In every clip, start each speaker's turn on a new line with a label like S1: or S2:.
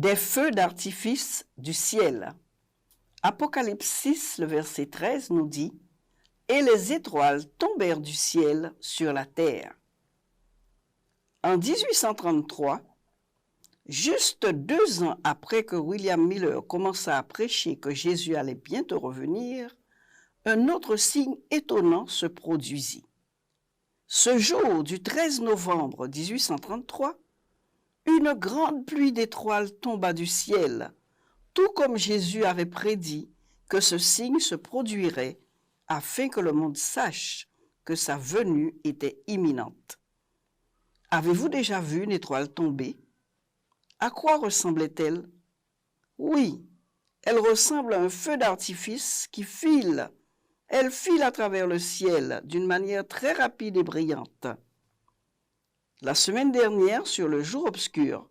S1: des feux d'artifice du ciel. Apocalypse 6, le verset 13 nous dit « Et les étoiles tombèrent du ciel sur la terre ». En 1833, juste 2 ans après que William Miller commença à prêcher que Jésus allait bientôt revenir, un autre signe étonnant se produisit. Ce jour du 13 novembre 1833, une grande pluie d'étoiles tomba du ciel, tout comme Jésus avait prédit que ce signe se produirait afin que le monde sache que sa venue était imminente. Avez-vous déjà vu une étoile tomber? À quoi ressemblait-elle? Oui, elle ressemble à un feu d'artifice qui file. Elle file à travers le ciel d'une manière très rapide et brillante. La semaine dernière, sur le jour obscur,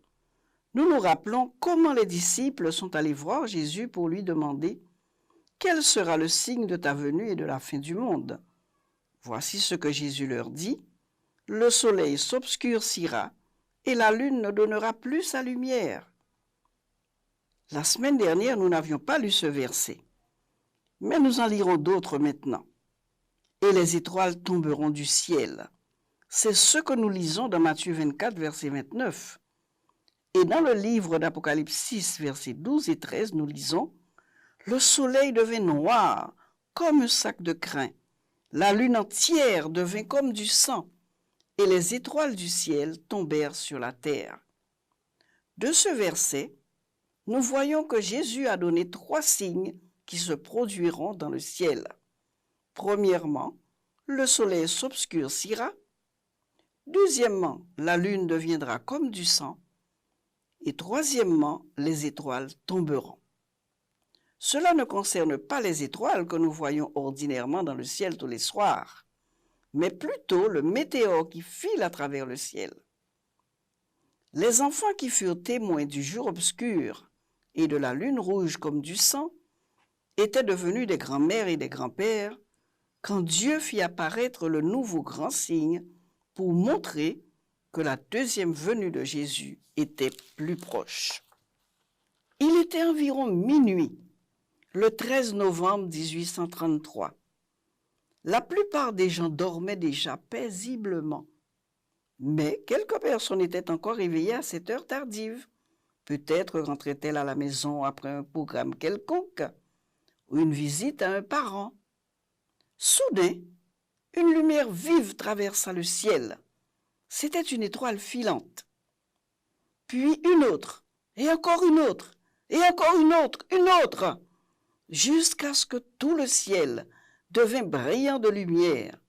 S1: nous nous rappelons comment les disciples sont allés voir Jésus pour lui demander « Quel sera le signe de ta venue et de la fin du monde ?» Voici ce que Jésus leur dit « Le soleil s'obscurcira et la lune ne donnera plus sa lumière. » La semaine dernière, nous n'avions pas lu ce verset, mais nous en lirons d'autres maintenant. « Et les étoiles tomberont du ciel. » C'est ce que nous lisons dans Matthieu 24, verset 29. Et dans le livre d'Apocalypse 6, versets 12 et 13, nous lisons « Le soleil devint noir comme un sac de crin, la lune entière devint comme du sang, et les étoiles du ciel tombèrent sur la terre. » De ce verset, nous voyons que Jésus a donné 3 signes qui se produiront dans le ciel. Premièrement, le soleil s'obscurcira. Deuxièmement, la lune deviendra comme du sang. Et troisièmement, les étoiles tomberont. Cela ne concerne pas les étoiles que nous voyons ordinairement dans le ciel tous les soirs, mais plutôt le météore qui file à travers le ciel. Les enfants qui furent témoins du jour obscur et de la lune rouge comme du sang étaient devenus des grands-mères et des grands-pères quand Dieu fit apparaître le nouveau grand signe pour montrer que la deuxième venue de Jésus était plus proche. Il était environ minuit, le 13 novembre 1833. La plupart des gens dormaient déjà paisiblement, mais quelques personnes étaient encore éveillées à cette heure tardive. Peut-être rentraient-elles à la maison après un programme quelconque ou une visite à un parent. Soudain, une lumière vive traversa le ciel. C'était une étoile filante. Puis une autre, et encore une autre, et encore une autre, jusqu'à ce que tout le ciel devint brillant de lumière.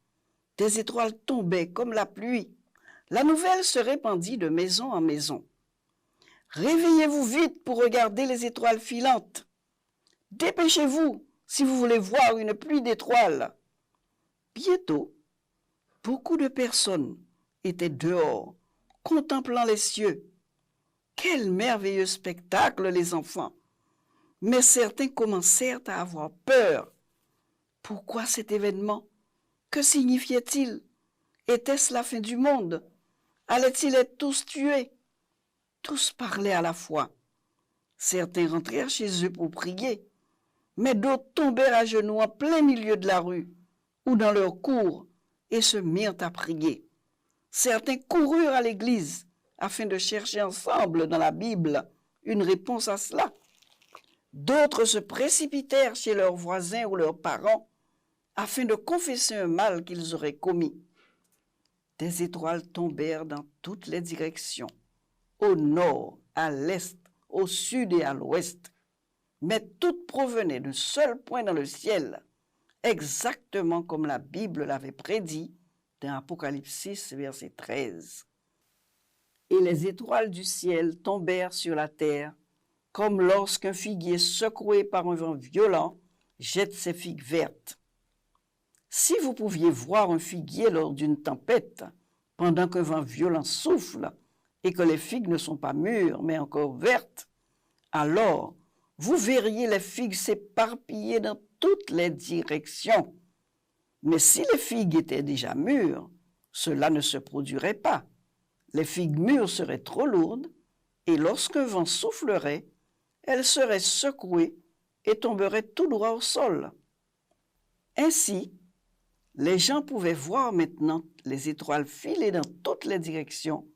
S1: Des étoiles tombaient comme la pluie. La nouvelle se répandit de maison en maison. « Réveillez-vous vite pour regarder les étoiles filantes. Dépêchez-vous si vous voulez voir une pluie d'étoiles. » Bientôt, beaucoup de personnes étaient dehors, contemplant les cieux. Quel merveilleux spectacle, les enfants! Mais certains commencèrent à avoir peur. Pourquoi cet événement? Que signifiait-il? Était-ce la fin du monde? Allaient-ils être tous tués? Tous parlaient à la fois. Certains rentrèrent chez eux pour prier, mais d'autres tombèrent à genoux en plein milieu de la rue ou dans leur cour et se mirent à prier. Certains coururent à l'église afin de chercher ensemble dans la Bible une réponse à cela. D'autres se précipitèrent chez leurs voisins ou leurs parents afin de confesser un mal qu'ils auraient commis. Des étoiles tombèrent dans toutes les directions, au nord, à l'est, au sud et à l'ouest, mais toutes provenaient d'un seul point dans le ciel, exactement comme la Bible l'avait prédit dans Apocalypse 6, verset 13. Et les étoiles du ciel tombèrent sur la terre, comme lorsqu'un figuier secoué par un vent violent jette ses figues vertes. Si vous pouviez voir un figuier lors d'une tempête, pendant qu'un vent violent souffle et que les figues ne sont pas mûres mais encore vertes, alors vous verriez les figues s'éparpiller dans toutes les directions. Mais si les figues étaient déjà mûres, cela ne se produirait pas. Les figues mûres seraient trop lourdes et lorsqu'un vent soufflerait, elle serait secouée et tomberait tout droit au sol. Ainsi, les gens pouvaient voir maintenant les étoiles filer dans toutes les directions,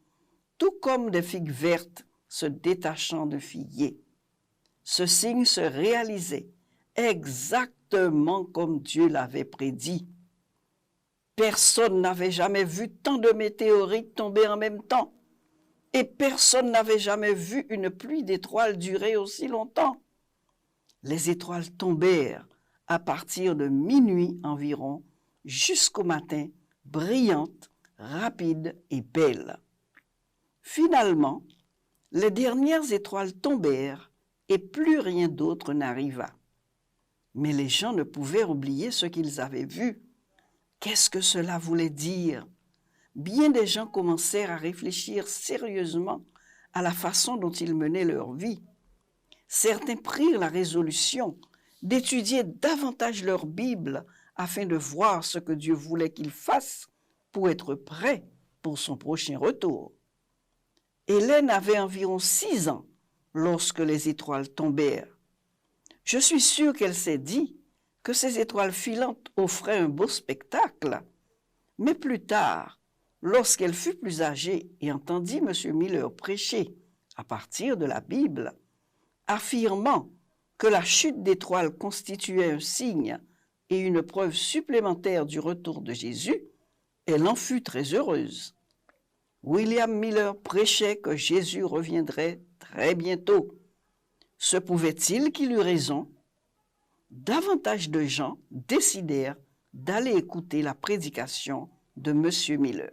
S1: tout comme des figues vertes se détachant de figuiers. Ce signe se réalisait exactement comme Dieu l'avait prédit. Personne n'avait jamais vu tant de météorites tomber en même temps, et personne n'avait jamais vu une pluie d'étoiles durer aussi longtemps. Les étoiles tombèrent à partir de minuit environ jusqu'au matin, brillantes, rapides et belles. Finalement, les dernières étoiles tombèrent et plus rien d'autre n'arriva. Mais les gens ne pouvaient oublier ce qu'ils avaient vu. Qu'est-ce que cela voulait dire? Bien des gens commencèrent à réfléchir sérieusement à la façon dont ils menaient leur vie. Certains prirent la résolution d'étudier davantage leur Bible afin de voir ce que Dieu voulait qu'ils fassent pour être prêts pour son prochain retour. Hélène avait environ 6 ans lorsque les étoiles tombèrent. Je suis sûre qu'elle s'est dit que ces étoiles filantes offraient un beau spectacle. Mais plus tard, lorsqu'elle fut plus âgée et entendit M. Miller prêcher à partir de la Bible, affirmant que la chute d'étoiles constituait un signe et une preuve supplémentaire du retour de Jésus, elle en fut très heureuse. William Miller prêchait que Jésus reviendrait très bientôt. Se pouvait-il qu'il eût raison? Davantage de gens décidèrent d'aller écouter la prédication de M. Miller.